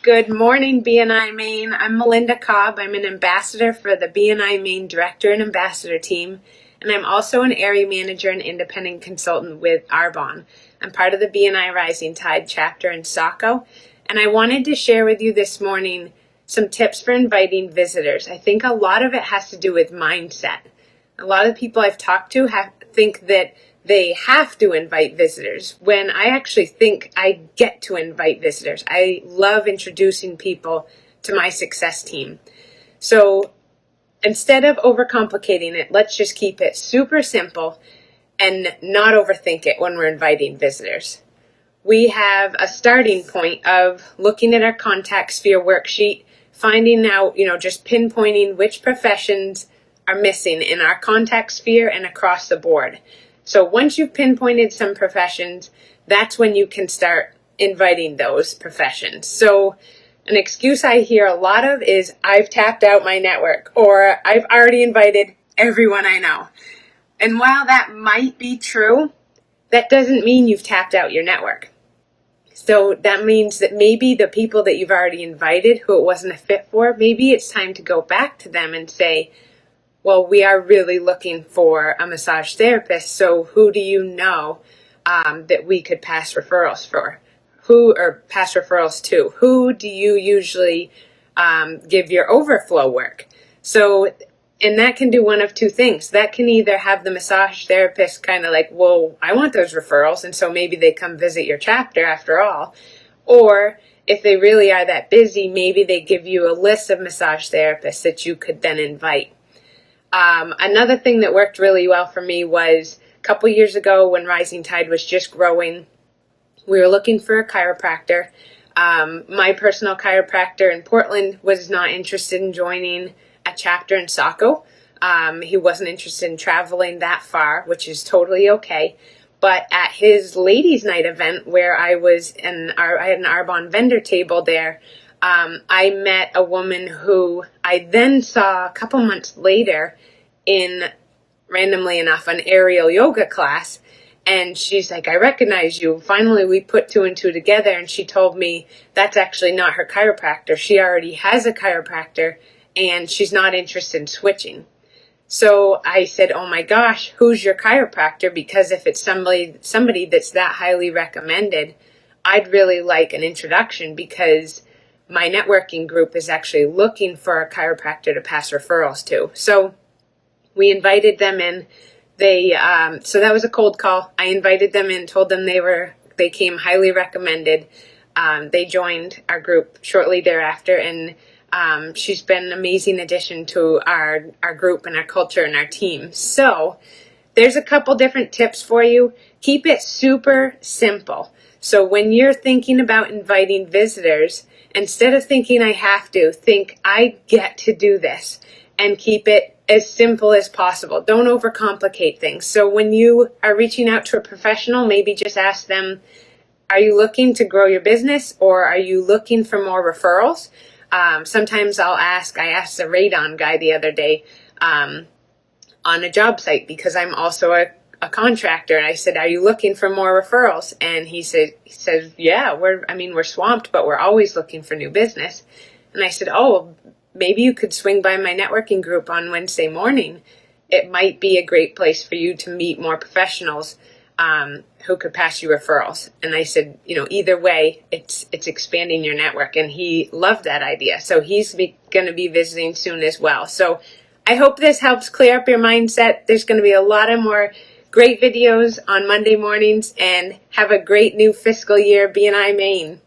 Good morning, BNI Maine. I'm Melinda Cobb. I'm an ambassador for the BNI Maine Director and Ambassador team, and I'm also an area manager and independent consultant with Arbonne. I'm part of the BNI Rising Tide chapter in Saco, and I wanted to share with you this morning some tips for inviting visitors. I think a lot of it has to do with mindset. A lot of the people I've talked to think that they have to invite visitors, when I actually think I get to invite visitors. I love introducing people to my success team. So instead of overcomplicating it, let's just keep it super simple and not overthink it when we're inviting visitors. We have a starting point of looking at our contact sphere worksheet, finding out, just pinpointing which professions are missing in our contact sphere and across the board. So once you've pinpointed some professions, that's when you can start inviting those professions. So an excuse I hear a lot of is, I've tapped out my network, or I've already invited everyone I know. And while that might be true, that doesn't mean you've tapped out your network. So that means that maybe the people that you've already invited who it wasn't a fit for, maybe it's time to go back to them and say, well, we are really looking for a massage therapist, so who do you know that we could pass referrals for? Pass referrals to? Who do you usually give your overflow work? So, and that can do one of two things. That can either have the massage therapist kind of like, well, I want those referrals, and so maybe they come visit your chapter after all. Or if they really are that busy, maybe they give you a list of massage therapists that you could then invite. Another thing that worked really well for me was a couple years ago when Rising Tide was just growing. We were looking for a chiropractor. My personal chiropractor in Portland was not interested in joining a chapter in Saco. He wasn't interested in traveling that far, which is totally okay. But at his ladies' night event where I had an Arbonne vendor table there, I met a woman who I then saw a couple months later in, randomly enough, an aerial yoga class. And she's like, I recognize you. Finally, we put two and two together, and she told me that's actually not her chiropractor. She already has a chiropractor, and she's not interested in switching. So I said, oh my gosh, who's your chiropractor? Because if it's somebody that's that highly recommended, I'd really like an introduction, because my networking group is actually looking for a chiropractor to pass referrals to. So we invited them in. So that was a cold call. I invited them in, told them they came highly recommended. They joined our group shortly thereafter, and she's been an amazing addition to our group and our culture and our team. So there's a couple different tips for you. Keep it super simple. So when you're thinking about inviting visitors, instead of thinking I have to, think I get to do this, and keep it as simple as possible. Don't overcomplicate things. So when you are reaching out to a professional, maybe just ask them, are you looking to grow your business, or are you looking for more referrals? Sometimes I asked the radon guy the other day on a job site, because I'm also a contractor, and I said, are you looking for more referrals? And he says, yeah, we're swamped, but we're always looking for new business. And I said, oh, maybe you could swing by my networking group on Wednesday morning. It might be a great place for you to meet more professionals who could pass you referrals. And I said, either way, it's expanding your network. And he loved that idea. So he's going to be visiting soon as well. So I hope this helps clear up your mindset. There's going to be a lot of more great videos on Monday mornings, and have a great new fiscal year, BNI Maine.